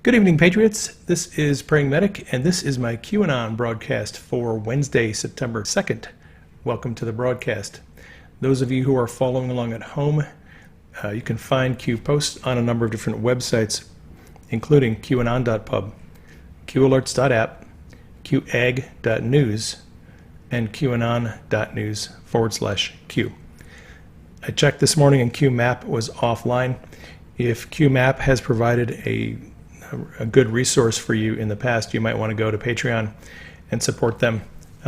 Good evening, Patriots. This is Praying Medic, and this is my QAnon broadcast for Wednesday, September 2nd. Welcome to the broadcast. Those of you who are following along at home, you can find Q posts on a number of different websites, including QAnon.pub, QAlerts.app, QAG.news, and QAnon.news/Q. I checked this morning and QMap was offline. If QMap has provided a good resource for you in the past, you might want to go to Patreon and support them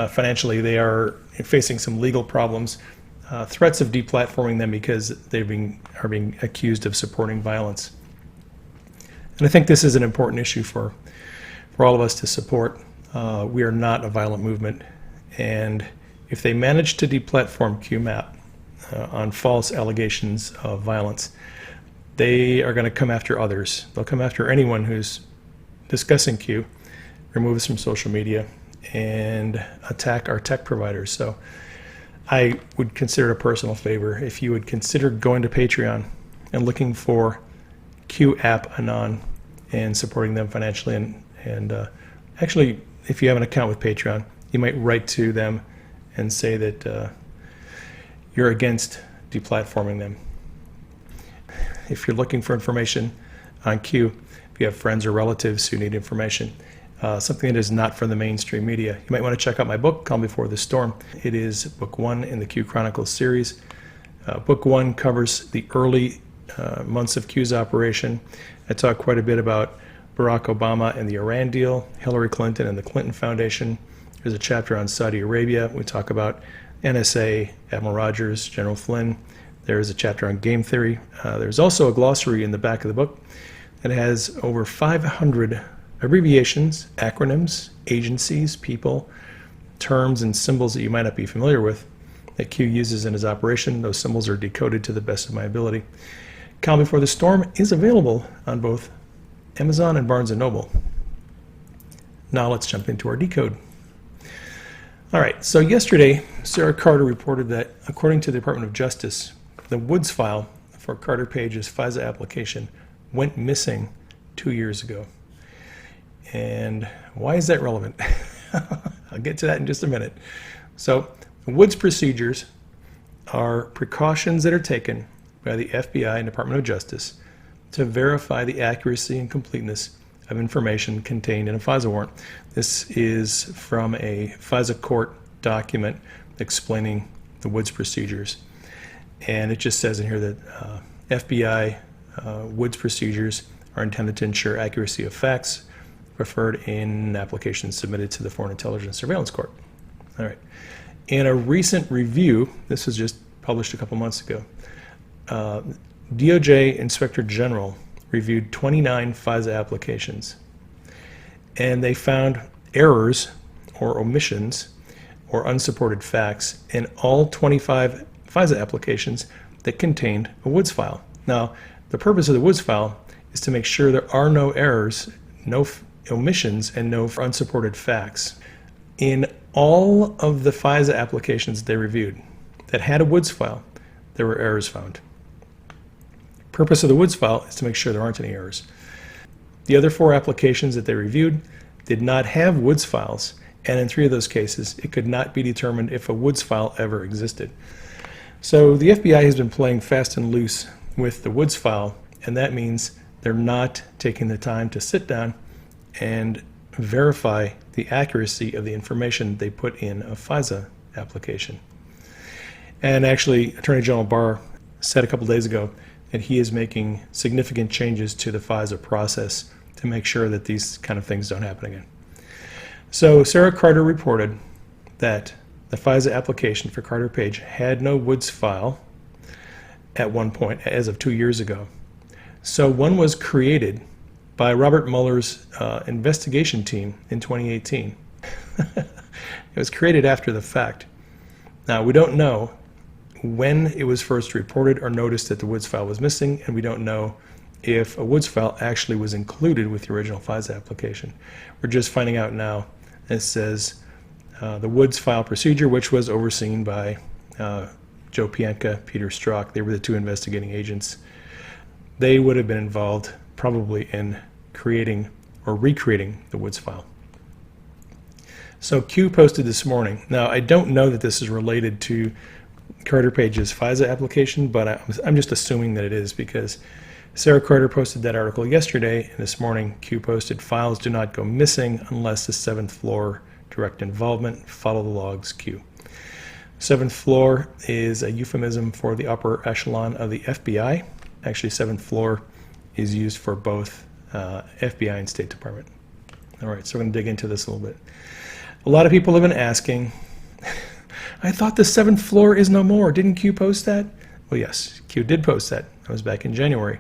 financially. They are facing some legal problems, threats of deplatforming them because they are being accused of supporting violence. And I think this is an important issue for all of us to support. We are not a violent movement, and if they manage to deplatform QMap on false allegations of violence, they are going to come after others. They'll come after anyone who's discussing Q, remove us from social media, and attack our tech providers. So I would consider it a personal favor if you would consider going to Patreon and looking for Q App Anon and supporting them financially. And actually, if you have an account with Patreon, you might write to them and say that you're against deplatforming them. If you're looking for information on Q, if you have friends or relatives who need information, something that is not from the mainstream media, you might want to check out my book, Calm Before the Storm. It is book 1 in the Q Chronicles series. Book 1 covers the early months of Q's operation. I talk quite a bit about Barack Obama and the Iran deal, Hillary Clinton and the Clinton Foundation. There's a chapter on Saudi Arabia. We talk about NSA, Admiral Rogers, General Flynn. There is a chapter on game theory. There's also a glossary in the back of the book that has over 500 abbreviations, acronyms, agencies, people, terms, and symbols that you might not be familiar with that Q uses in his operation. Those symbols are decoded to the best of my ability. Calm Before the Storm is available on both Amazon and Barnes & Noble. Now let's jump into our decode. All right, so yesterday, Sarah Carter reported that according to the Department of Justice, the Woods file for Carter Page's FISA application went missing 2 years ago. And why is that relevant? I'll get to that in just a minute. So the Woods procedures are precautions that are taken by the FBI and Department of Justice to verify the accuracy and completeness of information contained in a FISA warrant. This is from a FISA court document explaining the Woods procedures. And it just says in here that FBI Woods procedures are intended to ensure accuracy of facts preferred in applications submitted to the Foreign Intelligence Surveillance Court. All right. In a recent review, this was just published a couple months ago, DOJ Inspector General reviewed 29 FISA applications, and they found errors or omissions or unsupported facts in all 25 FISA applications that contained a Woods file. Now, the purpose of the Woods file is to make sure there are no errors, no omissions, and no unsupported facts. In all of the FISA applications they reviewed that had a Woods file, there were errors found. Purpose of the Woods file is to make sure there aren't any errors. The other 4 applications that they reviewed did not have Woods files, and in 3 of those cases, it could not be determined if a Woods file ever existed. So the FBI has been playing fast and loose with the Woods file, and that means they're not taking the time to sit down and verify the accuracy of the information they put in a FISA application. And actually, Attorney General Barr said a couple days ago that he is making significant changes to the FISA process to make sure that these kind of things don't happen again. So Sarah Carter reported that the FISA application for Carter Page had no Woods file at one point as of 2 years ago. So one was created by Robert Mueller's investigation team in 2018. It was created after the fact. Now, we don't know when it was first reported or noticed that the Woods file was missing, and we don't know if a Woods file actually was included with the original FISA application. We're just finding out now. It says the Woods file procedure, which was overseen by Joe Pienka, Peter Strzok. They were the 2 investigating agents. They would have been involved probably in creating or recreating the Woods file. So Q posted this morning. Now, I don't know that this is related to Carter Page's FISA application, but I'm just assuming that it is, because Sarah Carter posted that article yesterday, and this morning Q posted, "Files do not go missing unless the 7th floor direct involvement. Follow the logs, Q." 7th floor is a euphemism for the upper echelon of the FBI. Actually, 7th floor is used for both FBI and State Department. All right, so we're going to dig into this a little bit. A lot of people have been asking, I thought the 7th floor is no more. Didn't Q post that? Well, yes, Q did post that. That was back in January,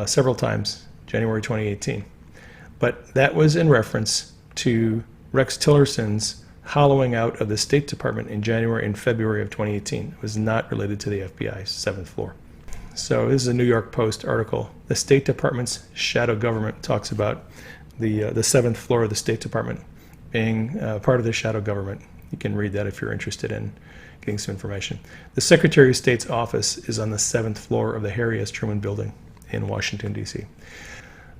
several times, January 2018. But that was in reference to Rex Tillerson's hollowing out of the State Department in January and February of 2018. It was not related to the FBI's 7th floor. So this is a New York Post article. The State Department's shadow government talks about the 7th floor of the State Department being part of the shadow government. You can read that if you're interested in getting some information. The Secretary of State's office is on the 7th floor of the Harry S. Truman Building in Washington, D.C.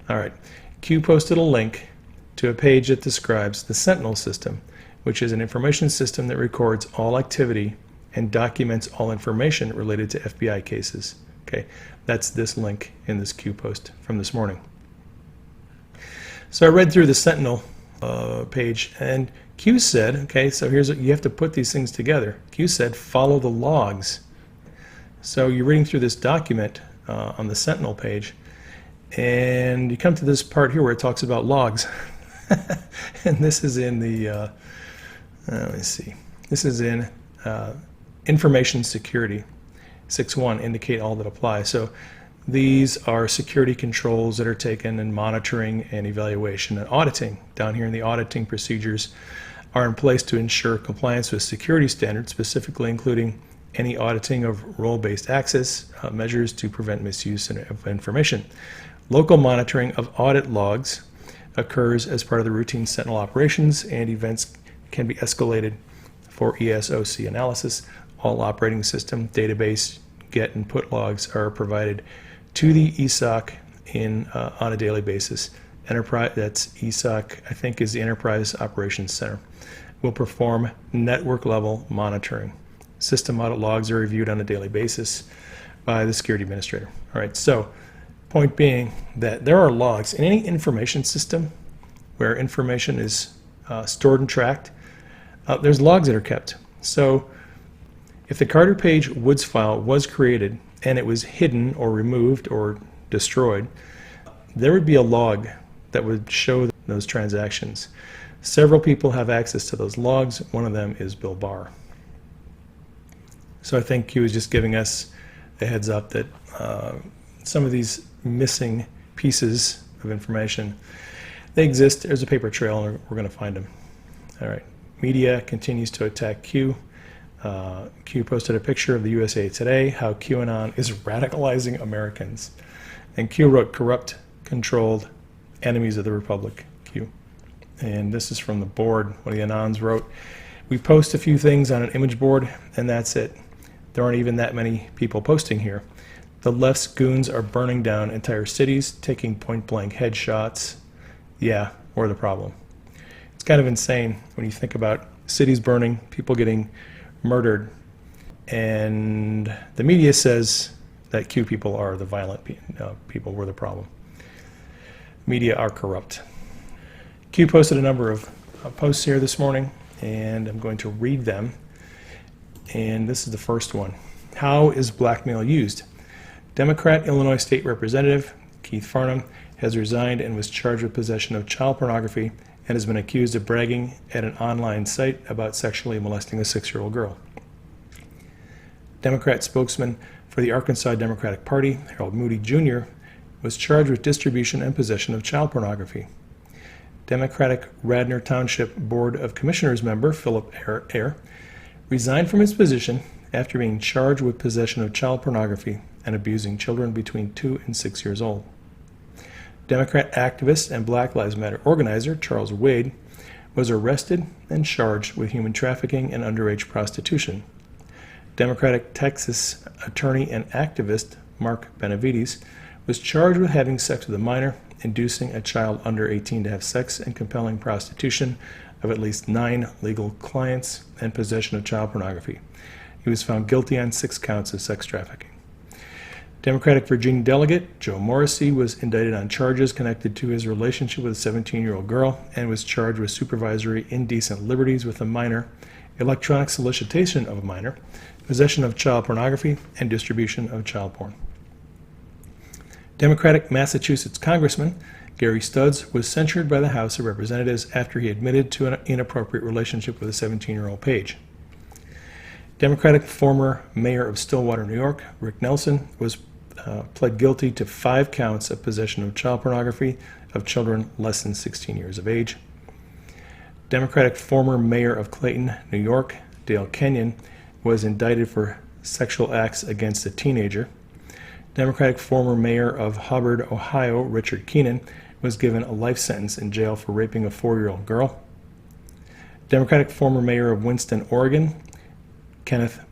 All right. Q posted a link to a page that describes the Sentinel system, which is an information system that records all activity and documents all information related to FBI cases. Okay, that's this link in this Q post from this morning. So I read through the Sentinel page, and Q said, okay, so here's what you have to put these things together. Q said, follow the logs. So you're reading through this document on the Sentinel page, and you come to this part here where it talks about logs. And this is in the, let me see, this is in information security. 6.1, indicate all that apply. So these are security controls that are taken in monitoring and evaluation and auditing. Down here in the auditing procedures are in place to ensure compliance with security standards, specifically including any auditing of role-based access measures to prevent misuse of information. Local monitoring of audit logs occurs as part of the routine Sentinel operations, and events can be escalated for ESOC analysis. All operating system database get and put logs are provided to the ESOC on a daily basis. Enterprise, that's ESOC, I think, is the Enterprise Operations Center, will perform network level monitoring. System audit logs are reviewed on a daily basis by the security administrator. All right, so point being that there are logs in any information system where information is stored and tracked. There's logs that are kept. So if the Carter Page Woods file was created and it was hidden or removed or destroyed, there would be a log that would show those transactions. Several people have access to those logs. One of them is Bill Barr. So I think he was just giving us a heads up that some of these missing pieces of information, they exist. There's a paper trail, and we're going to find them. All right. Media continues to attack Q. Q posted a picture of the USA Today, how QAnon is radicalizing Americans. And Q wrote, corrupt, controlled, enemies of the Republic, Q. And this is from the board. One of the Anons wrote, we post a few things on an image board, and that's it. There aren't even that many people posting here. The left's goons are burning down entire cities, taking point-blank headshots. Yeah, we're the problem. It's kind of insane when you think about cities burning, people getting murdered, and the media says that Q people are the violent people, we're the problem. Media are corrupt. Q posted a number of posts here this morning, and I'm going to read them. And this is the first one. How is blackmail used? Democrat Illinois State Representative Keith Farnham has resigned and was charged with possession of child pornography and has been accused of bragging at an online site about sexually molesting a 6-year-old girl. Democrat spokesman for the Arkansas Democratic Party, Harold Moody Jr., was charged with distribution and possession of child pornography. Democratic Radnor Township Board of Commissioners member Philip Ayer resigned from his position after being charged with possession of child pornography and abusing children between 2 and 6 years old. Democrat activist and Black Lives Matter organizer Charles Wade was arrested and charged with human trafficking and underage prostitution. Democratic Texas attorney and activist Mark Benavides was charged with having sex with a minor inducing a child under 18 to have sex and compelling prostitution of at least 9 legal clients, and possession of child pornography. He was found guilty on 6 counts of sex trafficking. Democratic Virginia delegate Joe Morrissey was indicted on charges connected to his relationship with a 17-year-old girl and was charged with supervisory indecent liberties with a minor, electronic solicitation of a minor, possession of child pornography, and distribution of child porn. Democratic Massachusetts Congressman Gary Studds was censured by the House of Representatives after he admitted to an inappropriate relationship with a 17-year-old page. Democratic former mayor of Stillwater, New York, Rick Nelson, was pled guilty to 5 counts of possession of child pornography of children less than 16 years of age. Democratic former mayor of Clayton, New York, Dale Kenyon, was indicted for sexual acts against a teenager. Democratic former mayor of Hubbard, Ohio, Richard Keenan, was given a life sentence in jail for raping a 4-year-old girl. Democratic former mayor of Winston, Oregon, Kenneth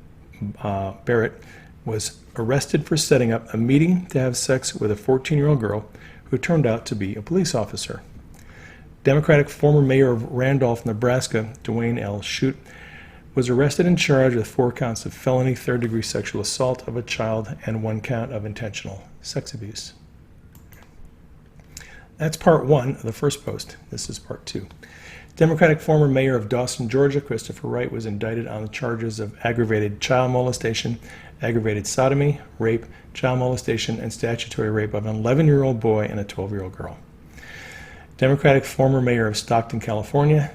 Barrett, was arrested for setting up a meeting to have sex with a 14-year-old girl who turned out to be a police officer. Democratic former mayor of Randolph, Nebraska, Dwayne L. Shute, was arrested and charged with 4 counts of felony third-degree sexual assault of a child and 1 count of intentional sex abuse. That's part 1 of the first post. This is part 2. Democratic former mayor of Dawson, Georgia, Christopher Wright, was indicted on the charges of aggravated child molestation, aggravated sodomy, rape, child molestation, and statutory rape of an 11-year-old boy and a 12-year-old girl. Democratic former mayor of Stockton, California,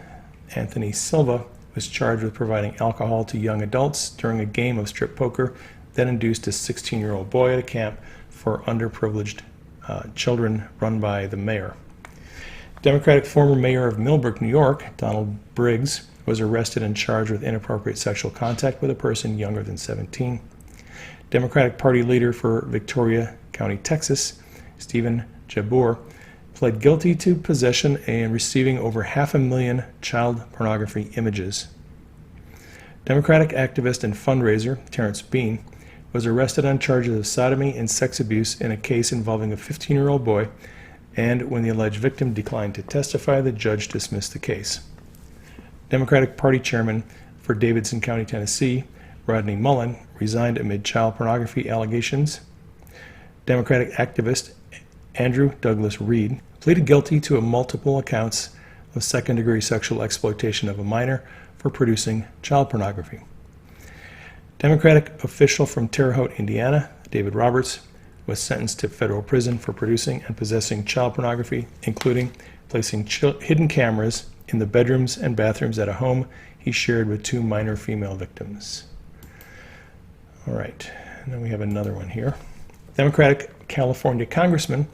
Anthony Silva, was charged with providing alcohol to young adults during a game of strip poker that induced a 16-year-old boy at a camp for underprivileged children run by the mayor. Democratic former mayor of Millbrook, New York, Donald Briggs, was arrested and charged with inappropriate sexual contact with a person younger than 17. Democratic Party leader for Victoria County, Texas, Stephen Jabbour, pled guilty to possession and receiving over 500,000 child pornography images. Democratic activist and fundraiser Terrence Bean was arrested on charges of sodomy and sex abuse in a case involving a 15-year-old boy, and when the alleged victim declined to testify, the judge dismissed the case. Democratic Party chairman for Davidson County, Tennessee, Rodney Mullen, resigned amid child pornography allegations. Democratic activist Andrew Douglas Reed pleaded guilty to multiple accounts of second-degree sexual exploitation of a minor for producing child pornography. Democratic official from Terre Haute, Indiana, David Roberts, was sentenced to federal prison for producing and possessing child pornography, including placing hidden cameras in the bedrooms and bathrooms at a home he shared with 2 minor female victims. All right, and then we have another one here. Democratic California Congressman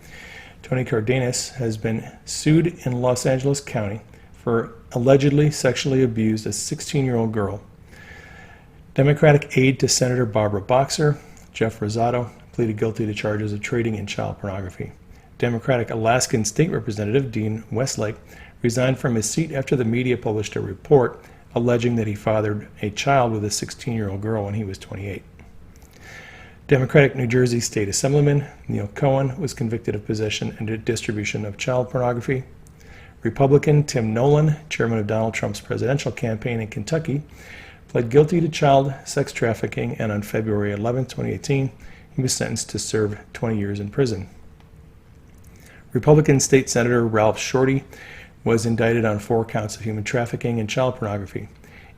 Tony Cardenas has been sued in Los Angeles County for allegedly sexually abused a 16-year-old girl. Democratic aide to Senator Barbara Boxer, Jeff Rosado, pleaded guilty to charges of trading in child pornography. Democratic Alaskan State Representative Dean Westlake resigned from his seat after the media published a report alleging that he fathered a child with a 16-year-old girl when he was 28. Democratic New Jersey State Assemblyman Neil Cohen was convicted of possession and distribution of child pornography. Republican Tim Nolan, chairman of Donald Trump's presidential campaign in Kentucky, pled guilty to child sex trafficking, and on February 11, 2018, he was sentenced to serve 20 years in prison. Republican State Senator Ralph Shorty was indicted on 4 counts of human trafficking and child pornography.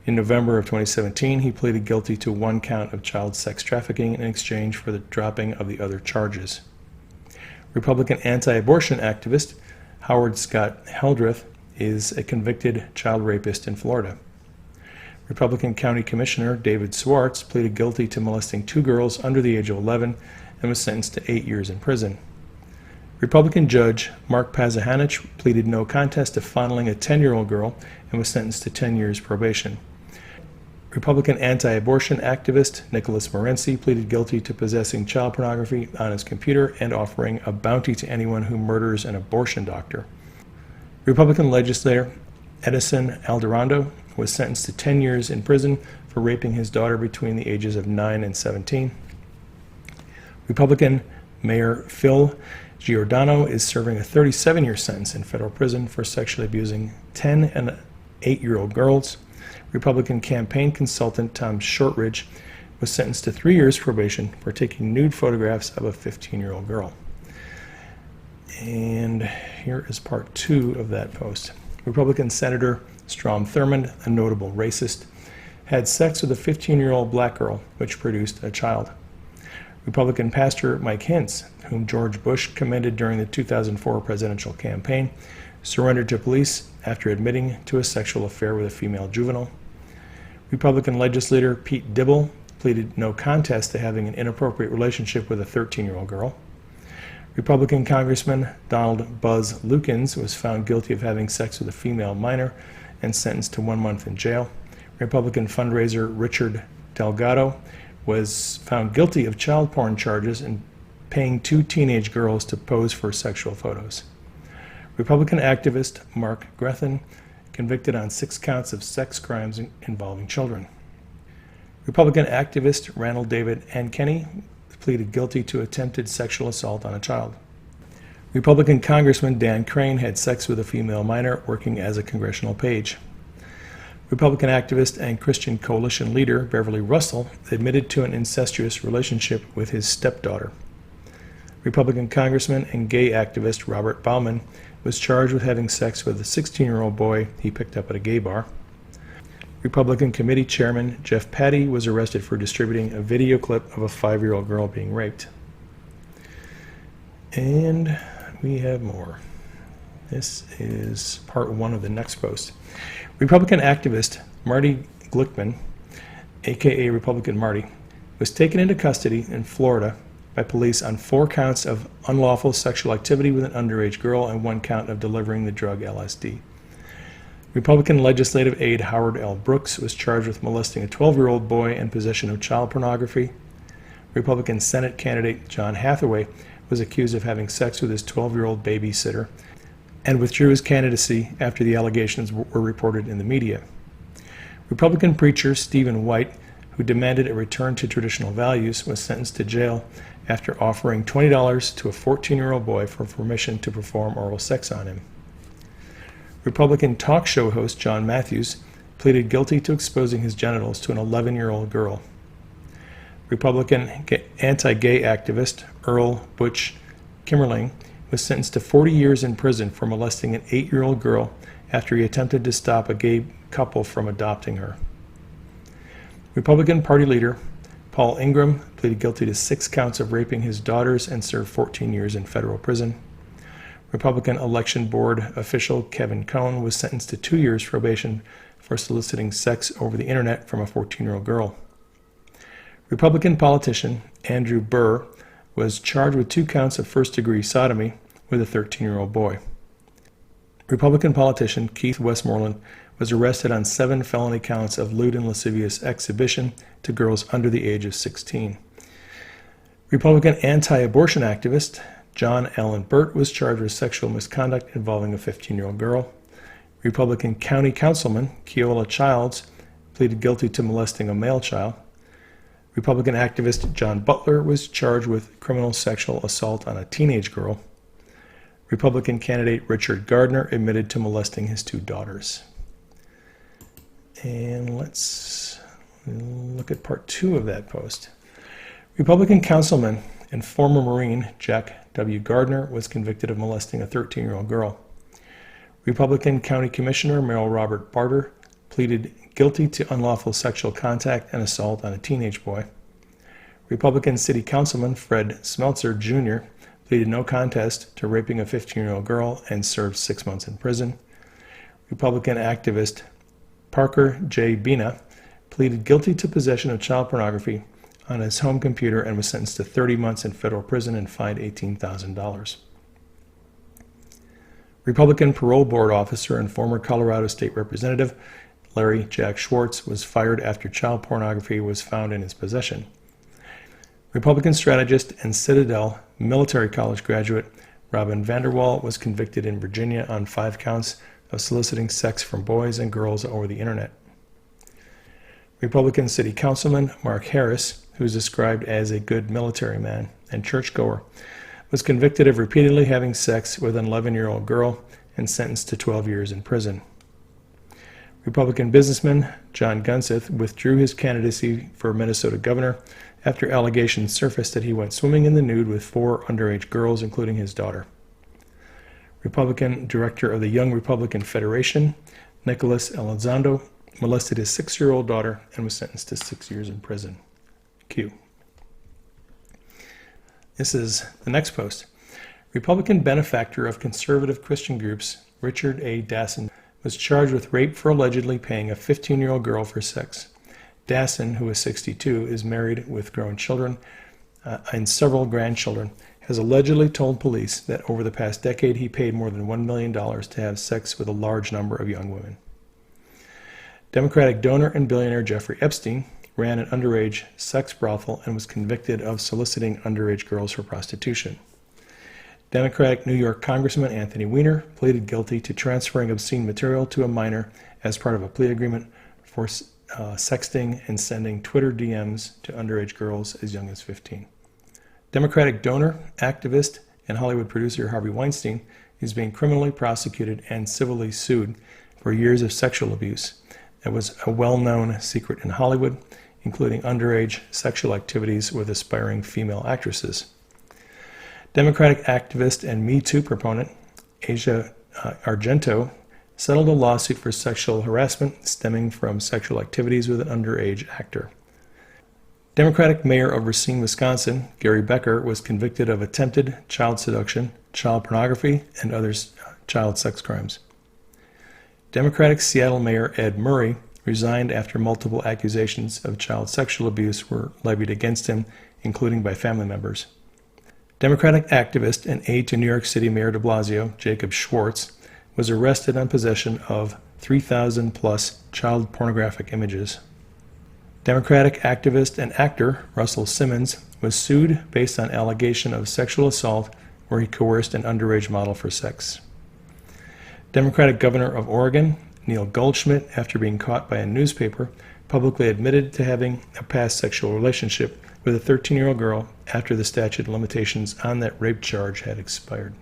In November of 2017, he pleaded guilty to 1 count of child sex trafficking in exchange for the dropping of the other charges. Republican anti-abortion activist Howard Scott Heldreth is a convicted child rapist in Florida. Republican County Commissioner David Swartz pleaded guilty to molesting 2 girls under the age of 11 and was sentenced to 8 years in prison. Republican Judge Mark Pazahanich pleaded no contest to fondling a 10-year-old girl and was sentenced to 10 years probation. Republican anti-abortion activist Nicholas Morency pleaded guilty to possessing child pornography on his computer and offering a bounty to anyone who murders an abortion doctor. Republican legislator Edison Alderando was sentenced to 10 years in prison for raping his daughter between the ages of 9 and 17. Republican Mayor Phil Giordano is serving a 37-year sentence in federal prison for sexually abusing 10 and 8-year-old girls. Republican campaign consultant Tom Shortridge was sentenced to 3 years probation for taking nude photographs of a 15-year-old girl. And here is part 2 of that post. Republican Senator Strom Thurmond, a notable racist, had sex with a 15-year-old black girl, which produced a child. Republican pastor Mike Hintz, whom George Bush commended during the 2004 presidential campaign, surrendered to police after admitting to a sexual affair with a female juvenile. Republican legislator Pete Dibble pleaded no contest to having an inappropriate relationship with a 13-year-old girl. Republican Congressman Donald Buzz Lukens was found guilty of having sex with a female minor and sentenced to 1 month in jail. Republican fundraiser Richard Delgado was found guilty of child porn charges and paying 2 teenage girls to pose for sexual photos. Republican activist Mark Grethen convicted on 6 counts of sex crimes involving children. Republican activist Randall David Ankeny pleaded guilty to attempted sexual assault on a child. Republican Congressman Dan Crane had sex with a female minor working as a congressional page. Republican activist and Christian Coalition leader Beverly Russell admitted to an incestuous relationship with his stepdaughter. Republican Congressman and gay activist Robert Bauman was charged with having sex with a 16-year-old boy he picked up at a gay bar. Republican Committee Chairman Jeff Patty was arrested for distributing a video clip of a 5-year-old girl being raped. And we have more. This is part 1 of the next post. Republican activist Marty Glickman, aka Republican Marty, was taken into custody in Florida by police on 4 counts of unlawful sexual activity with an underage girl and 1 count of delivering the drug LSD. Republican legislative aide Howard L. Brooks was charged with molesting a 12-year-old boy and possession of child pornography. Republican Senate candidate John Hathaway was accused of having sex with his 12-year-old babysitter and withdrew his candidacy after the allegations were reported in the media. Republican preacher Stephen White, who demanded a return to traditional values, was sentenced to jail after offering $20 to a 14-year-old boy for permission to perform oral sex on him. Republican talk show host John Matthews pleaded guilty to exposing his genitals to an 11-year-old girl. Republican anti-gay activist Earl Butch Kimmerling was sentenced to 40 years in prison for molesting an 8-year-old girl after he attempted to stop a gay couple from adopting her. Republican Party leader Paul Ingram pleaded guilty to 6 counts of raping his daughters and served 14 years in federal prison. Republican Election Board official Kevin Cohn was sentenced to 2 years probation for soliciting sex over the internet from a 14-year-old girl. Republican politician Andrew Burr was charged with 2 counts of first-degree sodomy with a 13-year-old boy. Republican politician Keith Westmoreland was arrested on 7 felony counts of lewd and lascivious exhibition to girls under the age of 16. Republican anti-abortion activist John Allen Burt was charged with sexual misconduct involving a 15-year-old girl. Republican County Councilman Keola Childs pleaded guilty to molesting a male child. Republican activist John Butler was charged with criminal sexual assault on a teenage girl. Republican candidate Richard Gardner admitted to molesting his 2 daughters. And let's look at part 2 of that post. Republican councilman and former Marine Jack W. Gardner was convicted of molesting a 13-year-old girl. Republican County Commissioner Merrill Robert Barter pleaded guilty to unlawful sexual contact and assault on a teenage boy. Republican City Councilman Fred Smeltzer Jr. pleaded no contest to raping a 15-year-old girl and served 6 months in prison. Republican activist Parker J. Bina pleaded guilty to possession of child pornography on his home computer and was sentenced to 30 months in federal prison and fined $18,000. Republican parole board officer and former Colorado State Representative Larry Jack Schwartz was fired after child pornography was found in his possession. Republican strategist and Citadel Military College graduate Robin Vanderwall was convicted in Virginia on 5 counts of soliciting sex from boys and girls over the internet. Republican City Councilman Mark Harris, who is described as a good military man and churchgoer, was convicted of repeatedly having sex with an 11-year-old girl and sentenced to 12 years in prison. Republican businessman John Gunseth withdrew his candidacy for Minnesota governor after allegations surfaced that he went swimming in the nude with 4 underage girls, including his daughter. Republican director of the Young Republican Federation, Nicholas Elizondo, molested his 6-year-old daughter and was sentenced to 6 years in prison. Q. This is the next post. Republican benefactor of conservative Christian groups, Richard A. Dassin, was charged with rape for allegedly paying a 15-year-old girl for sex. Dassin, who is 62, is married with grown children and several grandchildren, has allegedly told police that over the past decade he paid more than $1 million to have sex with a large number of young women. Democratic donor and billionaire Jeffrey Epstein ran an underage sex brothel and was convicted of soliciting underage girls for prostitution. Democratic New York Congressman Anthony Weiner pleaded guilty to transferring obscene material to a minor as part of a plea agreement for sexting and sending Twitter DMs to underage girls as young as 15. Democratic donor, activist, and Hollywood producer Harvey Weinstein is being criminally prosecuted and civilly sued for years of sexual abuse. That was a well-known secret in Hollywood, including underage sexual activities with aspiring female actresses. Democratic activist and Me Too proponent Asia Argento settled a lawsuit for sexual harassment stemming from sexual activities with an underage actor. Democratic mayor of Racine, Wisconsin, Gary Becker, was convicted of attempted child seduction, child pornography, and other child sex crimes. Democratic Seattle Mayor Ed Murray resigned after multiple accusations of child sexual abuse were levied against him, including by family members. Democratic activist and aide to New York City Mayor de Blasio, Jacob Schwartz, was arrested on possession of 3,000 plus child pornographic images. Democratic activist and actor Russell Simmons was sued based on allegation of sexual assault where he coerced an underage model for sex. Democratic Governor of Oregon, Neil Goldschmidt, after being caught by a newspaper, publicly admitted to having a past sexual relationship with a 13-year-old girl after the statute of limitations on that rape charge had expired.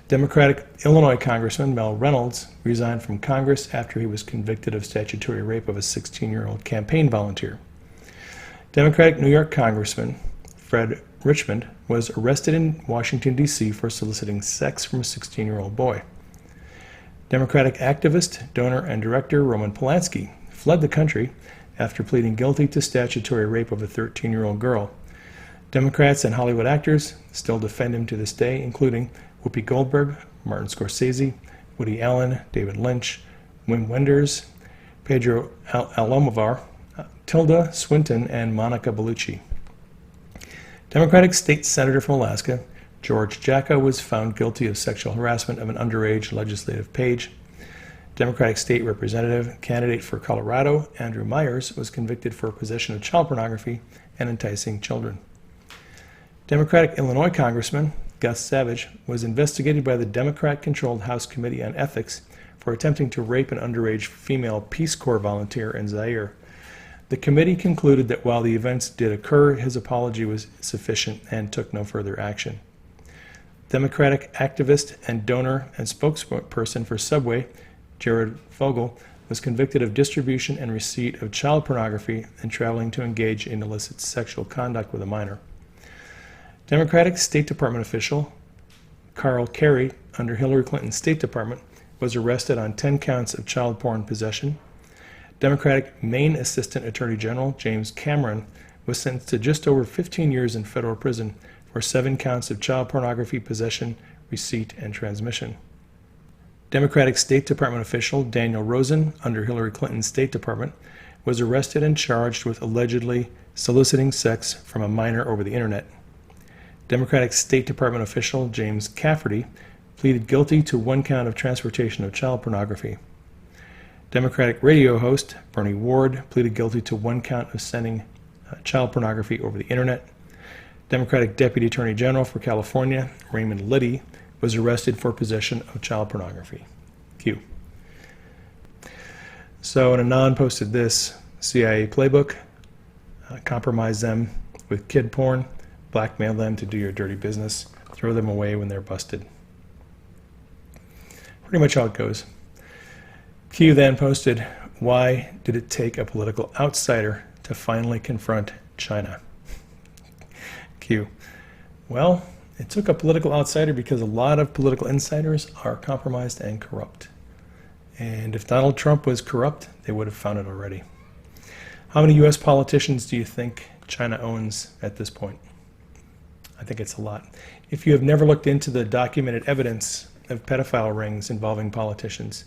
Democratic Illinois Congressman Mel Reynolds resigned from Congress after he was convicted of statutory rape of a 16-year-old campaign volunteer. Democratic New York Congressman Fred Richmond was arrested in Washington, D.C. for soliciting sex from a 16-year-old boy. Democratic activist, donor, and director Roman Polanski fled the country after pleading guilty to statutory rape of a 13-year-old girl. Democrats and Hollywood actors still defend him to this day, including Whoopi Goldberg, Martin Scorsese, Woody Allen, David Lynch, Wim Wenders, Pedro Almodovar, Tilda Swinton, and Monica Bellucci. Democratic State Senator from Alaska, George Jacka, was found guilty of sexual harassment of an underage legislative page. Democratic State Representative candidate for Colorado, Andrew Myers, was convicted for possession of child pornography and enticing children. Democratic Illinois Congressman Gus Savage was investigated by the Democrat-controlled House Committee on Ethics for attempting to rape an underage female Peace Corps volunteer in Zaire. The committee concluded that while the events did occur, his apology was sufficient and took no further action. Democratic activist and donor and spokesperson for Subway, Jared Fogle, was convicted of distribution and receipt of child pornography and traveling to engage in illicit sexual conduct with a minor. Democratic State Department official Carl Kerry, under Hillary Clinton's State Department, was arrested on 10 counts of child porn possession. Democratic Maine Assistant Attorney General James Cameron was sentenced to just over 15 years in federal prison for 7 counts of child pornography possession, receipt, and transmission. Democratic State Department official Daniel Rosen, under Hillary Clinton's State Department, was arrested and charged with allegedly soliciting sex from a minor over the internet. Democratic State Department official James Cafferty pleaded guilty to 1 count of transportation of child pornography. Democratic radio host Bernie Ward pleaded guilty to 1 count of sending child pornography over the internet. Democratic Deputy Attorney General for California Raymond Liddy was arrested for possession of child pornography. Q. So Anon posted this CIA playbook: compromise them with kid porn, blackmail them to do your dirty business, throw them away when they're busted. Pretty much how it goes. Q then posted, "Why did it take a political outsider to finally confront China?" Q, well, it took a political outsider because a lot of political insiders are compromised and corrupt. And if Donald Trump was corrupt, they would have found it already. How many U.S. politicians do you think China owns at this point? I think it's a lot. If you have never looked into the documented evidence of pedophile rings involving politicians,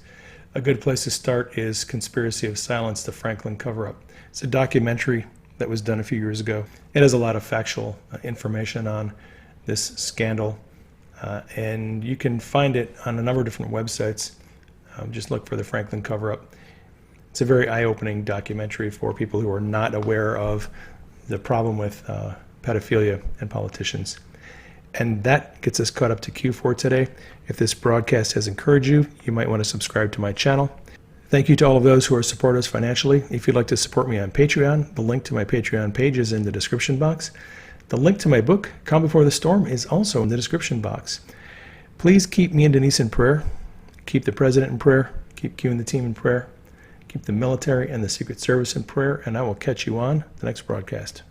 a good place to start is Conspiracy of Silence, the Franklin Cover-Up. It's a documentary that was done a few years ago. It has a lot of factual information on this scandal, and you can find it on a number of different websites. Just look for the Franklin Cover-Up. It's a very eye-opening documentary for people who are not aware of the problem with pedophilia and politicians. And that gets us caught up to Q for today. If this broadcast has encouraged you, you might want to subscribe to my channel. Thank you to all of those who are support us financially. If you'd like to support me on Patreon, the link to my Patreon page is in the description box. The link to my book, Calm Before the Storm, is also in the description box. Please keep me and Denise in prayer. Keep the president in prayer. Keep Q and the team in prayer. Keep the military and the Secret Service in prayer, and I will catch you on the next broadcast.